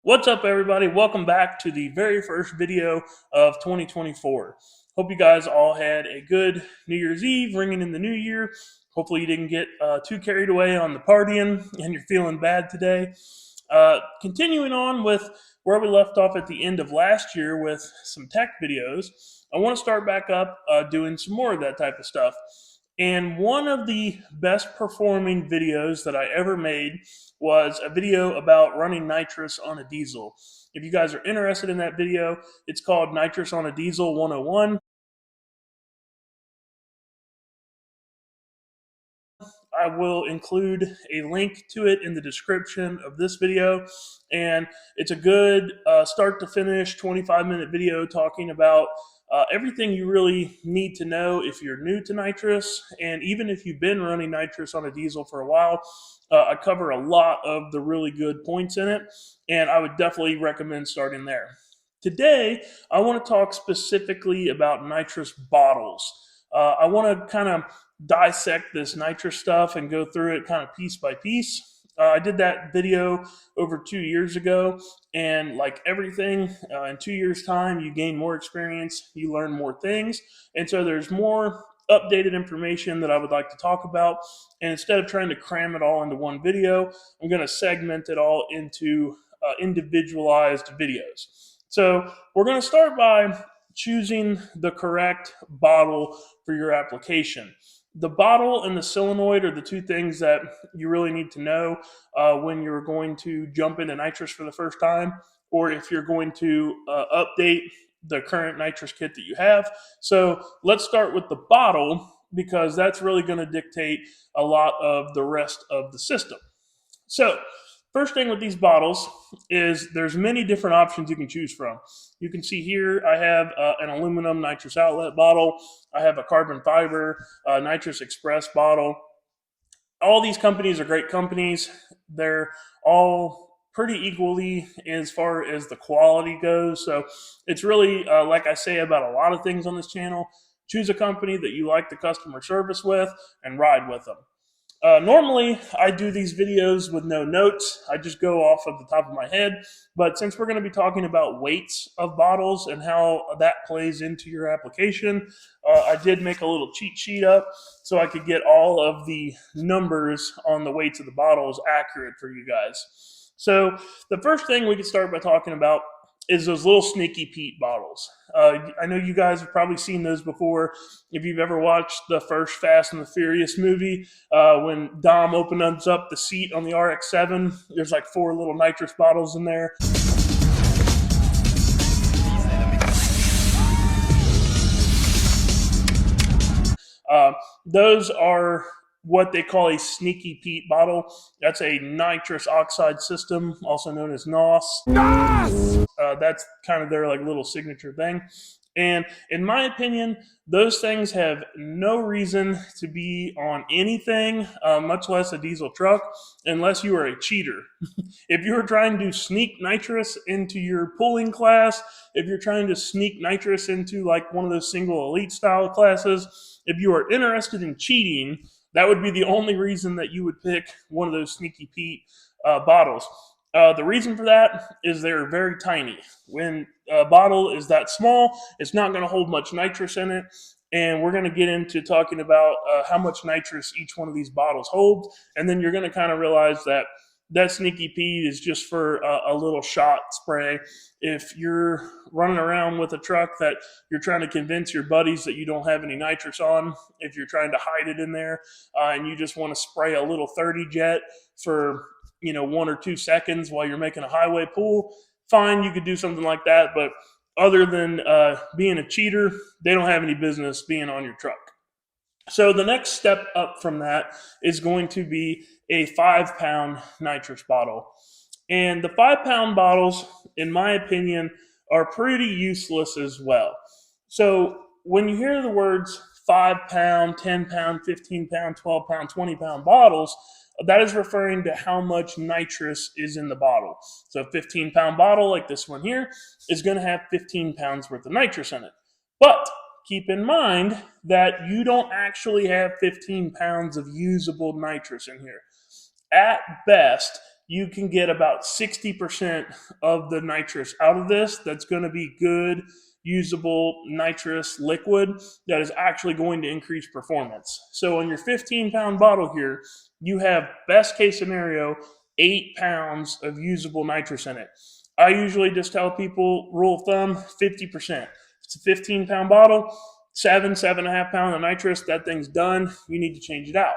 What's up, everybody? Welcome back to the very first video of 2024. Hope you guys all had a good New Year's Eve, ringing in the new year. Hopefully you didn't get too carried away on the partying and you're feeling bad today. Continuing on with where we left off at the end of last year with some tech videos, I want to start back up doing some more of that type of stuff. And one of the best performing videos that I ever made was a video about running nitrous on a diesel. If you guys are interested in that video, it's called Nitrous on a Diesel 101. I will include a link to it in the description of this video. And it's a good start to finish 25-minute video talking about everything you really need to know if you're new to nitrous. And even if you've been running nitrous on a diesel for a while, I cover a lot of the really good points in it. And I would definitely recommend starting there. Today, I want to talk specifically about nitrous bottles. I want to kind of dissect this nitrous stuff and go through it kind of piece by piece. I did that video over 2 years ago, and like everything, in 2 years' time, you gain more experience, you learn more things, and so there's more updated information that I would like to talk about. And instead of trying to cram it all into one video, I'm going to segment it all into individualized videos. So we're going to start by choosing the correct bottle for your application. The bottle and the solenoid are the two things that you really need to know when you're going to jump into nitrous for the first time, or if you're going to update the current nitrous kit that you have. So let's start with the bottle, because that's really going to dictate a lot of the rest of the system. So first thing with these bottles is there's many different options you can choose from. You can see here I have an aluminum nitrous outlet bottle. I have a carbon fiber nitrous express bottle. All these companies are great companies. They're all pretty equally as far as the quality goes. So it's really, like I say about a lot of things on this channel, choose a company that you like the customer service with and ride with them. Normally, I do these videos with no notes. I just go off of the top of my head. But since we're going to be talking about weights of bottles and how that plays into your application, I did make a little cheat sheet up so I could get all of the numbers on the weights of the bottles accurate for you guys. So the first thing we could start by talking about is those little Sneaky Pete bottles. I know you guys have probably seen those before. If you've ever watched the first Fast and the Furious movie, when Dom opens up the seat on the RX-7, there's like 4 little nitrous bottles in there. Those are what they call a Sneaky Pete bottle. That's a nitrous oxide system, also known as NOS. That's kind of their like little signature thing. And in my opinion, those things have no reason to be on anything, much less a diesel truck, unless you are a cheater. If you're trying to sneak nitrous into your pulling class, if you're trying to sneak nitrous into like one of those single elite style classes, if you are interested in cheating, that would be the only reason that you would pick one of those Sneaky Pete bottles. The reason for that is they're very tiny. When a bottle is that small, it's not going to hold much nitrous in it. And we're going to get into talking about how much nitrous each one of these bottles holds. And then you're going to kind of realize that that Sneaky Pete is just for a little shot spray. If you're running around with a truck that you're trying to convince your buddies that you don't have any nitrous on, if you're trying to hide it in there and you just want to spray a little 30 jet for 1 or 2 seconds while you're making a highway pull, fine, you could do something like that. But other than being a cheater, they don't have any business being on your truck. So the next step up from that is going to be a 5-pound nitrous bottle. And the 5-pound bottles, in my opinion, are pretty useless as well. So when you hear the words 5-pound, 10-pound, 15-pound, 12-pound, 20-pound bottles, that is referring to how much nitrous is in the bottle. So a 15-pound bottle like this one here is going to have 15 pounds worth of nitrous in it. But keep in mind that you don't actually have 15 pounds of usable nitrous in here. At best, you can get about 60% of the nitrous out of this. That's going to be good, usable nitrous liquid that is actually going to increase performance. So on your 15-pound bottle here, you have, best case scenario, 8 pounds of usable nitrous in it. I usually just tell people, rule of thumb, 50%. If it's a 15-pound bottle, 7.5 pounds of nitrous, that thing's done. You need to change it out.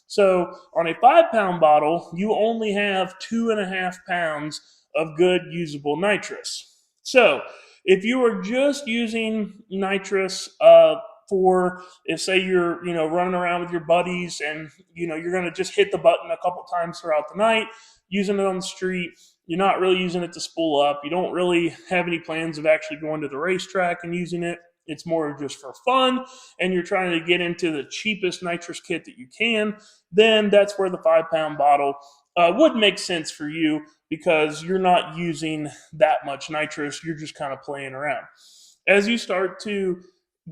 So on a 5-pound bottle, you only have 2.5 pounds of good usable nitrous. So if you are just using nitrous for, if say you're running around with your buddies and you're going to just hit the button a couple times throughout the night, using it on the street, you're not really using it to spool up, you don't really have any plans of actually going to the racetrack and using it, it's more just for fun, and you're trying to get into the cheapest nitrous kit that you can, then that's where the 5-pound bottle would make sense for you, because you're not using that much nitrous, you're just kind of playing around. As you start to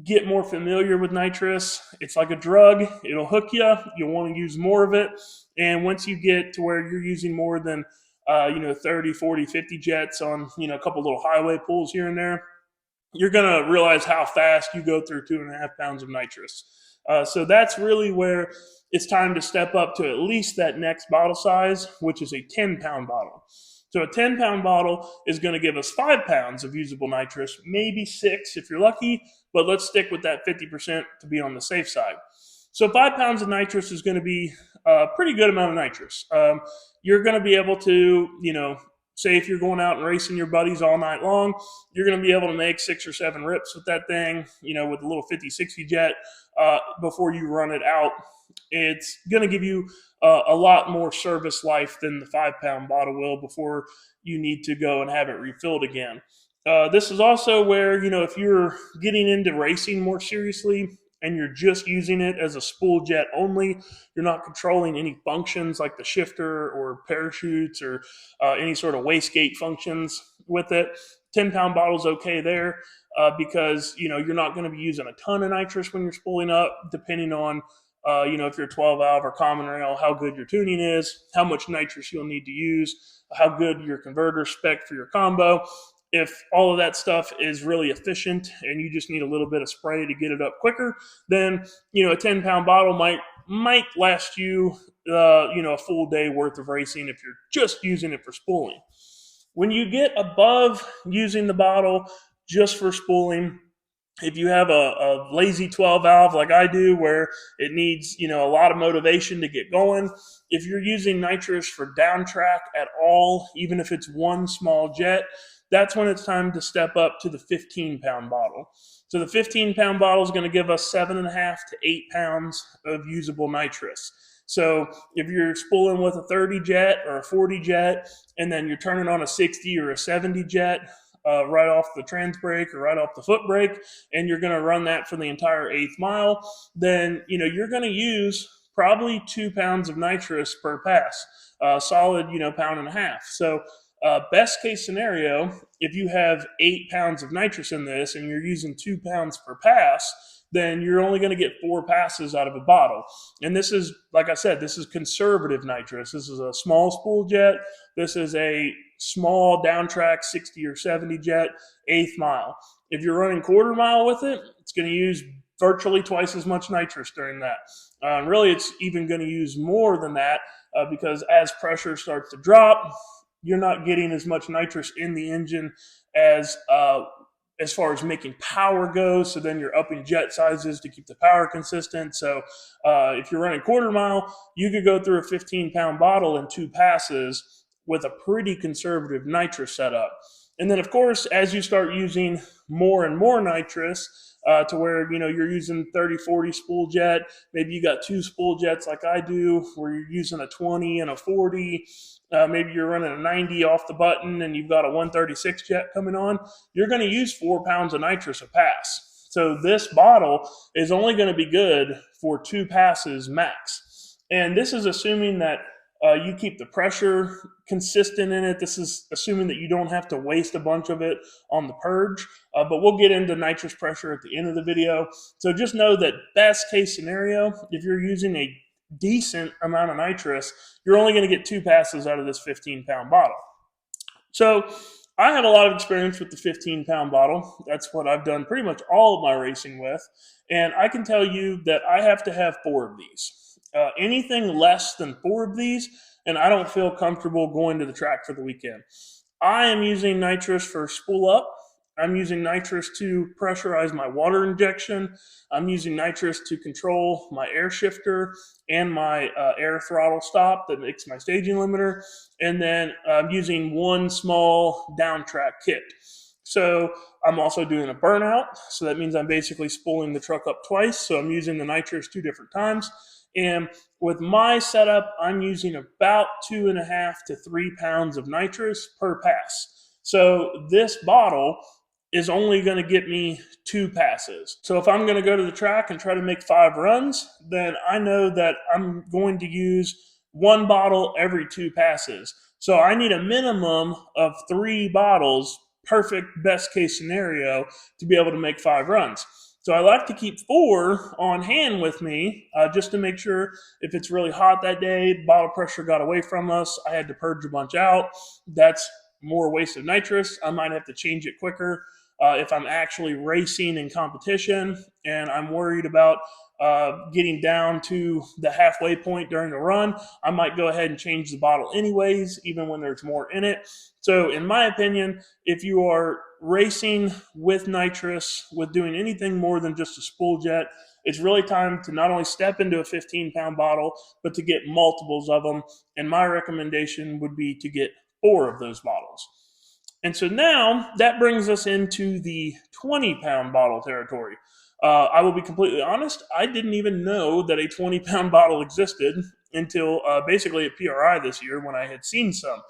get more familiar with nitrous, it's like a drug, it'll hook you, you'll want to use more of it, and once you get to where you're using more than 30, 40, 50 jets on a couple little highway pools here and there, you're going to realize how fast you go through 2.5 pounds of nitrous. So that's really where it's time to step up to at least that next bottle size, which is a 10-pound bottle. So a 10-pound bottle is going to give us 5 pounds of usable nitrous, maybe 6 if you're lucky, but let's stick with that 50% to be on the safe side. So 5 pounds of nitrous is going to be a pretty good amount of nitrous. You're going to be able to, say if you're going out and racing your buddies all night long, you're going to be able to make 6 or 7 rips with that thing, with a little 50-60 jet before you run it out. It's going to give you a lot more service life than the 5-pound bottle will before you need to go and have it refilled again. This is also where, if you're getting into racing more seriously and you're just using it as a spool jet only, you're not controlling any functions like the shifter or parachutes or any sort of wastegate functions with it. 10-pound bottle's okay there because, you're not going to be using a ton of nitrous when you're spooling up, depending on if you're 12 valve or common rail, how good your tuning is, how much nitrous you'll need to use, how good your converter spec for your combo. If all of that stuff is really efficient and you just need a little bit of spray to get it up quicker, then a 10-pound bottle might last you a full day worth of racing if you're just using it for spooling. When you get above using the bottle just for spooling, if you have a lazy 12 valve like I do, where it needs a lot of motivation to get going, if you're using nitrous for down track at all, even if it's one small jet, that's when it's time to step up to the 15-pound bottle. So the 15-pound bottle is going to give us 7.5 to 8 pounds of usable nitrous. So if you're spooling with a 30 jet or a 40 jet, and then you're turning on a 60 or a 70 jet, right off the trans brake or right off the foot brake, and you're going to run that for the entire 8th mile, then you're going to use probably 2 pounds of nitrous per pass, solid pound and a half. So best case scenario, if you have 8 pounds of nitrous in this and you're using 2 pounds per pass, then you're only going to get 4 passes out of a bottle. And this is, like I said, this is conservative nitrous. This is a small spool jet. This is a small down track 60 or 70 jet, 8th mile. If you're running quarter mile with it, it's going to use virtually twice as much nitrous during that. Really, it's even going to use more than that because as pressure starts to drop, you're not getting as much nitrous in the engine as far as making power goes. So then you're upping jet sizes to keep the power consistent. So if you're running quarter mile, you could go through a 15-pound bottle in 2 passes with a pretty conservative nitrous setup. And then, of course, as you start using more and more nitrous, to where you're using 30, 40 spool jet, maybe you got 2 spool jets like I do, where you're using a 20 and a 40. Maybe you're running a 90 off the button and you've got a 136 jet coming on. You're going to use 4 pounds of nitrous a pass. So this bottle is only going to be good for 2 passes max. And this is assuming that you keep the pressure consistent in it. This is assuming that you don't have to waste a bunch of it on the purge, but we'll get into nitrous pressure at the end of the video. So just know that best case scenario, if you're using a decent amount of nitrous, you're only going to get 2 passes out of this 15-pound bottle. So I have a lot of experience with the 15-pound bottle. That's what I've done pretty much all of my racing with. And I can tell you that I have to have 4 of these. Anything less than 4 of these, and I don't feel comfortable going to the track for the weekend. I am using nitrous for spool up. I'm using nitrous to pressurize my water injection. I'm using nitrous to control my air shifter and my air throttle stop that makes my staging limiter. And then I'm using one small down track kit. So I'm also doing a burnout. So that means I'm basically spooling the truck up twice. So I'm using the nitrous 2 different times. And with my setup, I'm using about 2.5 to 3 pounds of nitrous per pass. So this bottle is only going to get me 2 passes. So if I'm going to go to the track and try to make 5 runs, then I know that I'm going to use one bottle every 2 passes. So I need a minimum of 3 bottles, perfect best case scenario, to be able to make 5 runs. So I like to keep 4 on hand with me just to make sure if it's really hot that day, bottle pressure got away from us, I had to purge a bunch out. That's more waste of nitrous. I might have to change it quicker. If I'm actually racing in competition and I'm worried about getting down to the halfway point during the run, I might go ahead and change the bottle anyways, even when there's more in it. So in my opinion, if you are racing with nitrous, with doing anything more than just a spool jet, it's really time to not only step into a 15-pound bottle, but to get multiples of them. And my recommendation would be to get 4 of those bottles. And so now that brings us into the 20-pound bottle territory. I will be completely honest, I didn't even know that a 20-pound bottle existed until basically at PRI this year when I had seen some.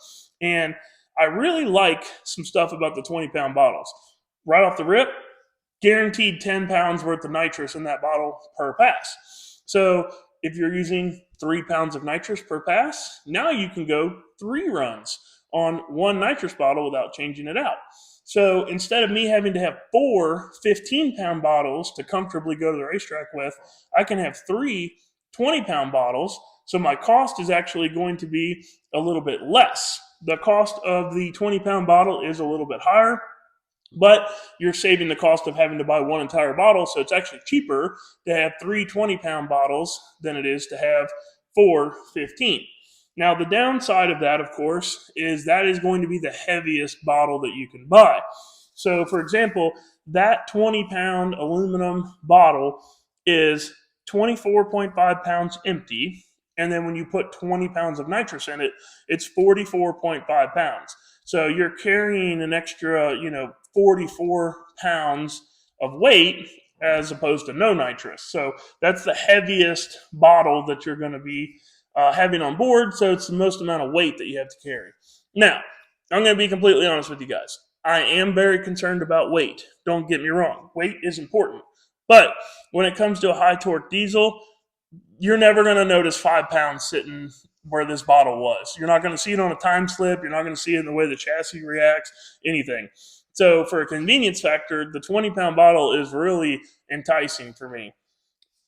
And I really like some stuff about the 20-pound bottles. Right off the rip, guaranteed 10 pounds worth of nitrous in that bottle per pass. So if you're using 3 pounds of nitrous per pass, now you can go 3 runs on one nitrous bottle without changing it out. So instead of me having to have 4 15-pound bottles to comfortably go to the racetrack with, I can have 3 20-pound bottles. So my cost is actually going to be a little bit less. The cost of the 20-pound bottle is a little bit higher, but you're saving the cost of having to buy one entire bottle. So it's actually cheaper to have 3 20-pound bottles than it is to have 4 15. Now, the downside of that, of course, is that is going to be the heaviest bottle that you can buy. So, for example, that 20-pound aluminum bottle is 24.5 pounds empty. And then when you put 20 pounds of nitrous in it, it's 44.5 pounds. So you're carrying an extra, 44 pounds of weight as opposed to no nitrous. So that's the heaviest bottle that you're going to be having on board. So it's the most amount of weight that you have to carry. Now, I'm going to be completely honest with you guys. I am very concerned about weight. Don't get me wrong. Weight is important. But when it comes to a high torque diesel, you're never going to notice 5 pounds sitting where this bottle was. You're not going to see it on a time slip. You're not going to see it in the way the chassis reacts, anything. So for a convenience factor, the 20-pound bottle is really enticing for me.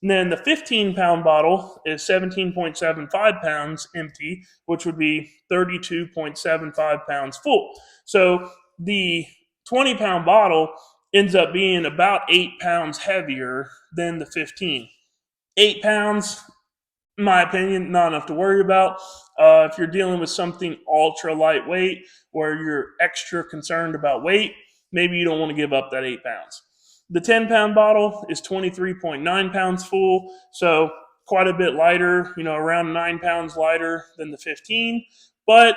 And then the 15-pound bottle is 17.75 pounds empty, which would be 32.75 pounds full. So the 20-pound bottle ends up being about 8 pounds heavier than the 15. 8 pounds, in my opinion, not enough to worry about. If you're dealing with something ultra lightweight where you're extra concerned about weight, maybe you don't want to give up that 8 pounds. The 10-pound bottle is 23.9 pounds full, so quite a bit lighter, around 9 pounds lighter than the 15. But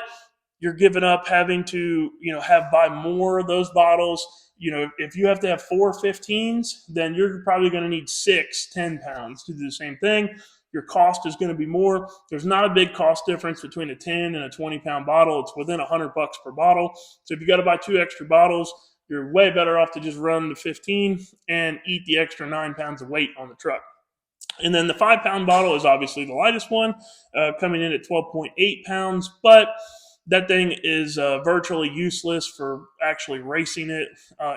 you're giving up having to, buy more of those bottles. If you have to have 4 15s, then you're probably going to need 6 10-pounds to do the same thing. Your cost is going to be more. There's not a big cost difference between a 10 and a 20-pound bottle. It's within $100 per bottle. So if you got to buy 2 extra bottles, you're way better off to just run the 15 and eat the extra 9 pounds of weight on the truck. And then the 5-pound bottle is obviously the lightest one, coming in at 12.8 pounds, but that thing is virtually useless for actually racing it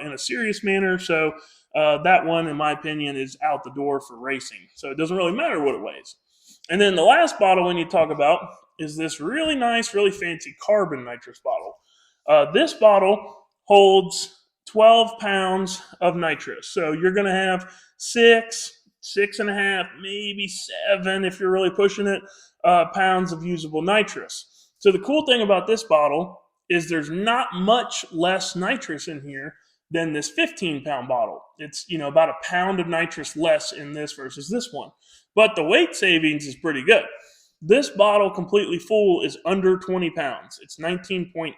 in a serious manner. So that one, in my opinion, is out the door for racing. So it doesn't really matter what it weighs. And then the last bottle we need to talk about is this really nice, really fancy carbon nitrous bottle. This bottle holds 12 pounds of nitrous. So you're going to have 6.5, maybe 7 if you're really pushing it, pounds of usable nitrous. So the cool thing about this bottle is there's not much less nitrous in here than this 15-pound bottle. It's, about a pound of nitrous less in this versus this one. But the weight savings is pretty good. This bottle completely full is under 20 pounds. It's 19.86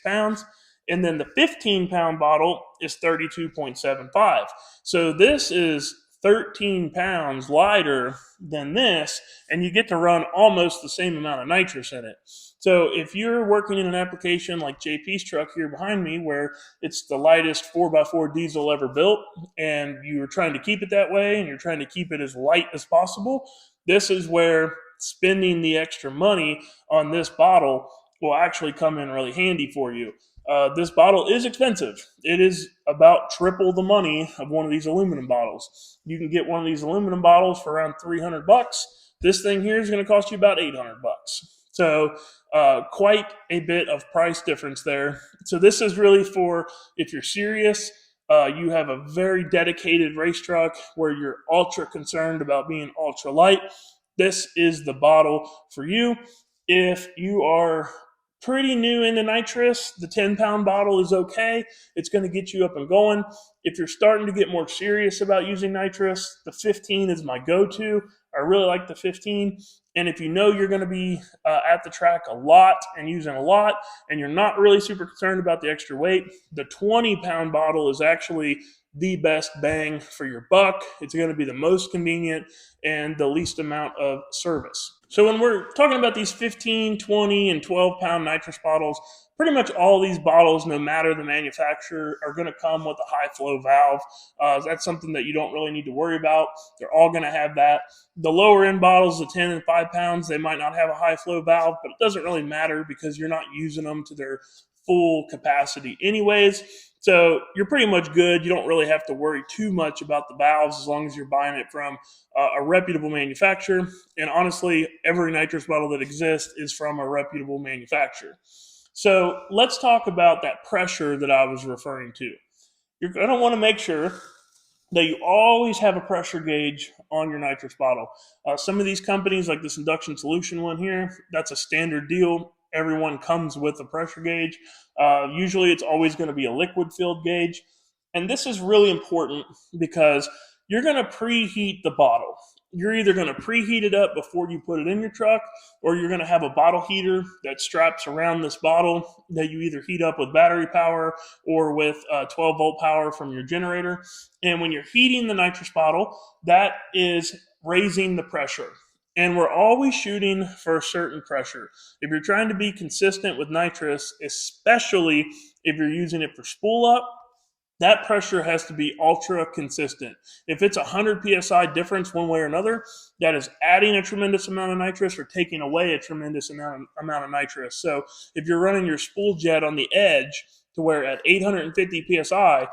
pounds. And then the 15-pound bottle is 32.75. So this is 13 pounds lighter than this, and you get to run almost the same amount of nitrous in it. So if you're working in an application like JP's truck here behind me, where it's the lightest 4x4 diesel ever built, and you're trying to keep it that way, and you're trying to keep it as light as possible, this is where spending the extra money on this bottle will actually come in really handy for you. This bottle is expensive. It is about triple the money of one of these aluminum bottles. You can get one of these aluminum bottles for around $300. This thing here is going to cost you about $800. So quite a bit of price difference there. So this is really for if you're serious, you have a very dedicated race truck where you're ultra concerned about being ultra light. This is the bottle for you. If you are pretty new into nitrous, the 10-pound bottle is okay. It's going to get you up and going. If you're starting to get more serious about using nitrous, the 15 is my go-to. I really like the 15. And if you know you're going to be at the track a lot and using a lot, and you're not really super concerned about the extra weight, the 20-pound bottle is actually the best bang for your buck. It's going to be the most convenient and the least amount of service. So when we're talking about these 15, 20, and 12-pound nitrous bottles, pretty much all these bottles, no matter the manufacturer, are going to come with a high flow valve. That's something that you don't really need to worry about. They're all going to have that. The lower end bottles, the 10 and 5 pounds, they might not have a high flow valve, but it doesn't really matter because you're not using them to their full capacity anyways. So you're pretty much good. You don't really have to worry too much about the valves as long as you're buying it from a reputable manufacturer. And honestly, every nitrous bottle that exists is from a reputable manufacturer. So let's talk about that pressure that I was referring to. You're going to want to make sure that you always have a pressure gauge on your nitrous bottle. Some of these companies, like this induction solution one here, that's a standard deal. Everyone comes with a pressure gauge. Usually it's always going to be a liquid filled gauge. And this is really important because you're going to preheat the bottle. You're either going to preheat it up before you put it in your truck, or you're going to have a bottle heater that straps around this bottle that you either heat up with battery power or with 12-volt power from your generator. And when you're heating the nitrous bottle, that is raising the pressure. And we're always shooting for a certain pressure. If you're trying to be consistent with nitrous, especially if you're using it for spool up, that pressure has to be ultra consistent. If it's 100 psi difference one way or another, that is adding a tremendous amount of nitrous or taking away a tremendous amount of nitrous. So if you're running your spool jet on the edge to where at 850 psi,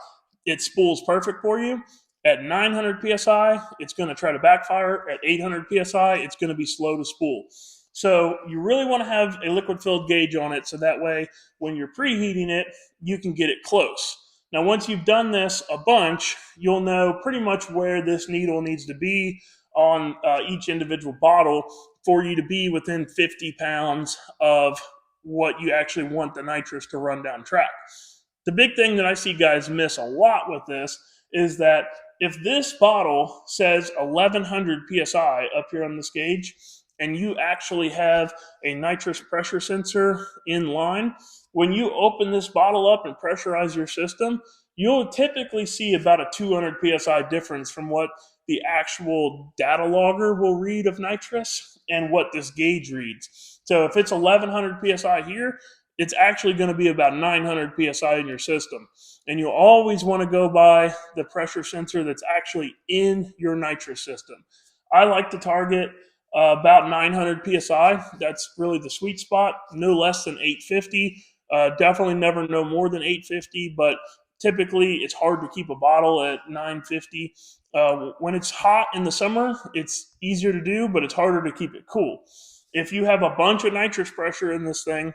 it spools perfect for you. At 900 psi, it's going to try to backfire. At 800 psi, it's going to be slow to spool. So you really want to have a liquid filled gauge on it so that way when you're preheating it, you can get it close. Now, once you've done this a bunch, you'll know pretty much where this needle needs to be on each individual bottle for you to be within 50 pounds of what you actually want the nitrous to run down track. The big thing that I see guys miss a lot with this is that if this bottle says 1100 psi up here on this gauge, and you actually have a nitrous pressure sensor in line, when you open this bottle up and pressurize your system, you'll typically see about a 200 psi difference from what the actual data logger will read of nitrous and what this gauge reads. So if it's 1100 psi here, it's actually going to be about 900 psi in your system. And you'll always want to go by the pressure sensor that's actually in your nitrous system. I like to target about 900 psi. That's really the sweet spot. No less than 850. Definitely never no more than 850, but typically it's hard to keep a bottle at 950. When it's hot in the summer, it's easier to do, but it's harder to keep it cool. If you have a bunch of nitrous pressure in this thing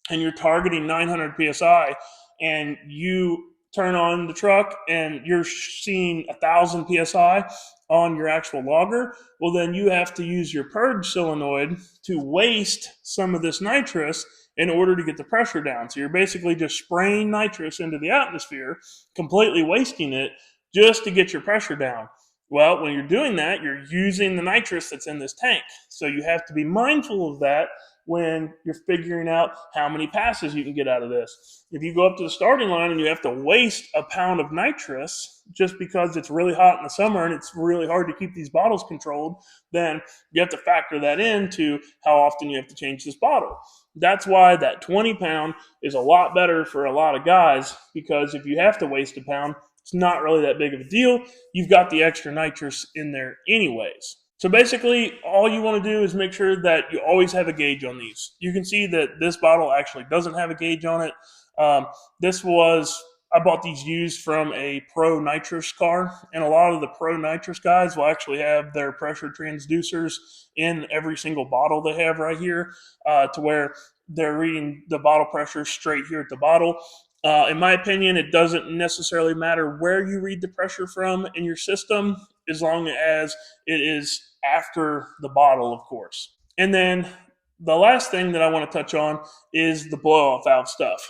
and you're targeting 900 psi, and you turn on the truck and you're seeing 1,000 psi on your actual logger, well, then you have to use your purge solenoid to waste some of this nitrous in order to get the pressure down. So you're basically just spraying nitrous into the atmosphere, completely wasting it just to get your pressure down. Well, when you're doing that, you're using the nitrous that's in this tank. So you have to be mindful of that when you're figuring out how many passes you can get out of this. If you go up to the starting line and you have to waste a pound of nitrous just because it's really hot in the summer and it's really hard to keep these bottles controlled, then you have to factor that into how often you have to change this bottle. That's why that 20-pound is a lot better for a lot of guys, because if you have to waste a pound, it's not really that big of a deal. You've got the extra nitrous in there anyways. So basically, all you want to do is make sure that you always have a gauge on these. You can see that this bottle actually doesn't have a gauge on it. I bought these used from a Pro Nitrous car, and a lot of the Pro Nitrous guys will actually have their pressure transducers in every single bottle they have right here, to where they're reading the bottle pressure straight here at the bottle. In my opinion, it doesn't necessarily matter where you read the pressure from in your system, as long as it is after the bottle, of course. And then the last thing that I want to touch on is the blow-off valve stuff,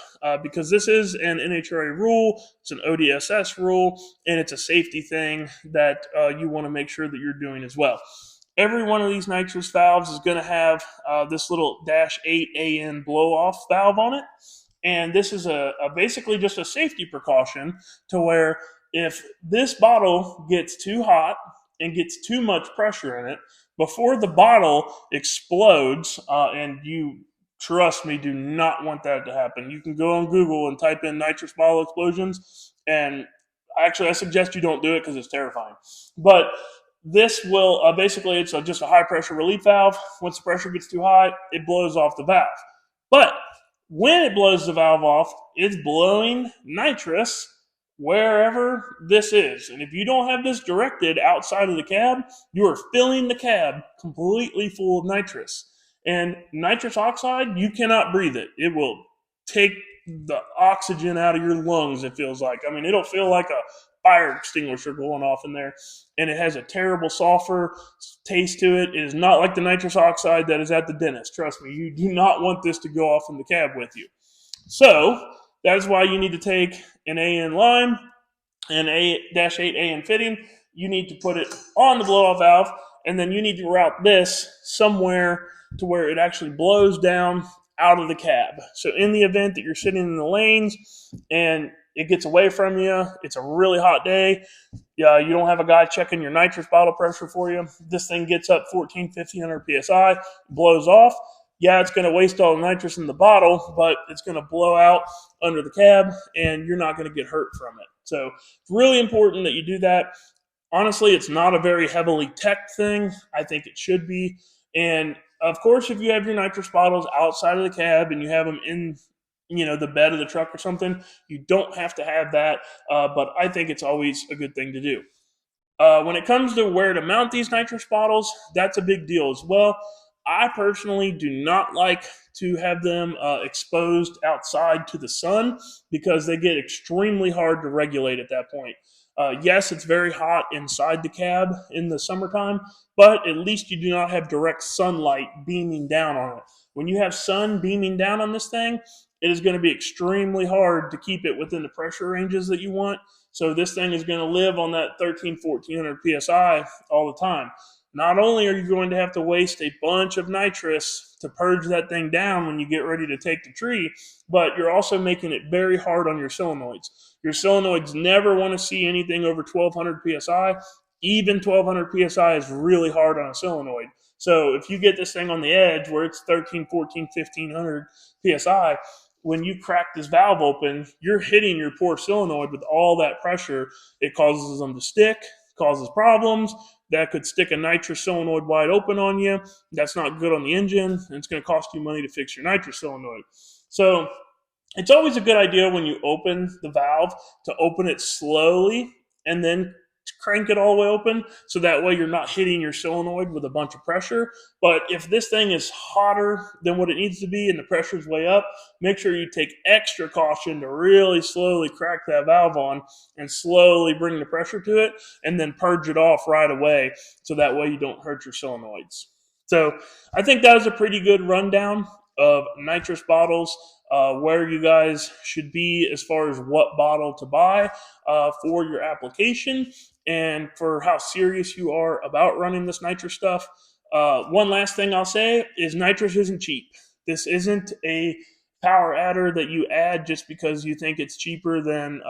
because this is an NHRA rule, it's an ODSS rule, and it's a safety thing that you want to make sure that you're doing as well. Every one of these nitrous valves is going to have this little -8 AN blow-off valve on it. And this is basically just a safety precaution, to where if this bottle gets too hot and gets too much pressure in it, before the bottle explodes, and you, trust me, do not want that to happen. You can go on Google and type in nitrous bottle explosions, and actually I suggest you don't do it because it's terrifying. But this will basically, it's just a high pressure relief valve. Once the pressure gets too high, it blows off the valve. But when it blows the valve off, it's blowing nitrous wherever this is. And if you don't have this directed outside of the cab, you are filling the cab completely full of nitrous. And nitrous oxide, you cannot breathe it. It will take the oxygen out of your lungs, it feels like. I mean, it'll feel like a fire extinguisher going off in there. And it has a terrible sulfur taste to it. It is not like the nitrous oxide that is at the dentist. Trust me, you do not want this to go off in the cab with you. So that is why you need to take an AN line and A-8 AN fitting. You need to put it on the blow-off valve, and then you need to route this somewhere to where it actually blows down out of the cab. So in the event that you're sitting in the lanes and it gets away from you, it's a really hot day, you don't have a guy checking your nitrous bottle pressure for you, this thing gets up 1,500 psi, blows off. Yeah, it's going to waste all the nitrous in the bottle, but it's going to blow out under the cab, and you're not going to get hurt from it. So it's really important that you do that. Honestly, it's not a very heavily tech thing. I think it should be. And of course, if you have your nitrous bottles outside of the cab and you have them in, the bed of the truck or something, you don't have to have that. But I think it's always a good thing to do. When it comes to where to mount these nitrous bottles, that's a big deal as well. I personally do not like to have them exposed outside to the sun, because they get extremely hard to regulate at that point. Yes, it's very hot inside the cab in the summertime, but at least you do not have direct sunlight beaming down on it. When you have sun beaming down on this thing, it is going to be extremely hard to keep it within the pressure ranges that you want. So this thing is going to live on that 1,400 psi all the time. Not only are you going to have to waste a bunch of nitrous to purge that thing down when you get ready to take the tree, but you're also making it very hard on your solenoids. Your solenoids never want to see anything over 1,200 psi. Even 1,200 psi is really hard on a solenoid. So if you get this thing on the edge where it's 13, 14, 1,500 psi, when you crack this valve open, you're hitting your poor solenoid with all that pressure. It causes them to stick, causes problems. That could stick a nitrous solenoid wide open on you. That's not good on the engine, and it's going to cost you money to fix your nitrous solenoid. So It's always a good idea when you open the valve to open it slowly and then crank it all the way open, so that way you're not hitting your solenoid with a bunch of pressure. But if this thing is hotter than what it needs to be and the pressure's way up, make sure you take extra caution to really slowly crack that valve on and slowly bring the pressure to it, and then purge it off right away, so that way you don't hurt your solenoids. So I think that was a pretty good rundown of nitrous bottles, where you guys should be as far as what bottle to buy for your application, and for how serious you are about running this nitrous stuff. One last thing I'll say is nitrous isn't cheap. This isn't a power adder that you add just because you think it's cheaper than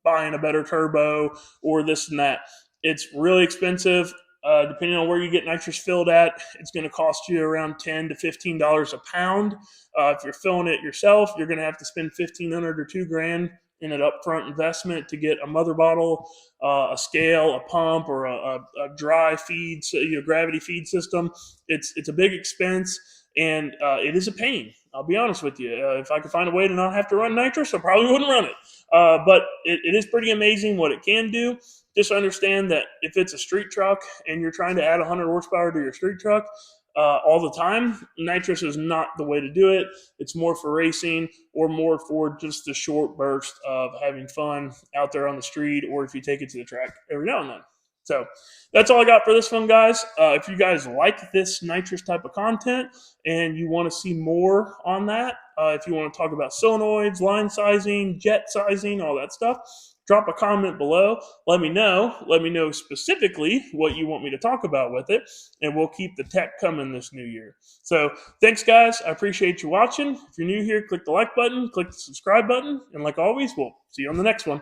buying a better turbo or this and that. It's really expensive. Depending on where you get nitrous filled at, it's going to cost you around $10 to $15 a pound. If you're filling it yourself, you're going to have to spend $1,500 or $2,000 in an upfront investment to get a mother bottle, a scale, a pump, or a dry feed, so, gravity feed system. It's a big expense, and it is a pain. I'll be honest with you. If I could find a way to not have to run nitrous, I probably wouldn't run it. But it is pretty amazing what it can do. Just understand that if it's a street truck and you're trying to add 100 horsepower to your street truck all the time, nitrous is not the way to do it. It's more for racing, or more for just the short burst of having fun out there on the street, or if you take it to the track every now and then. So that's all I got for this one, guys. If you guys like this nitrous type of content and you want to see more on that, if you want to talk about solenoids, line sizing, jet sizing, all that stuff, drop a comment below. Let me know. Let me know specifically what you want me to talk about with it, and we'll keep the tech coming this new year. So thanks, guys. I appreciate you watching. If you're new here, click the like button, click the subscribe button, and like always, we'll see you on the next one.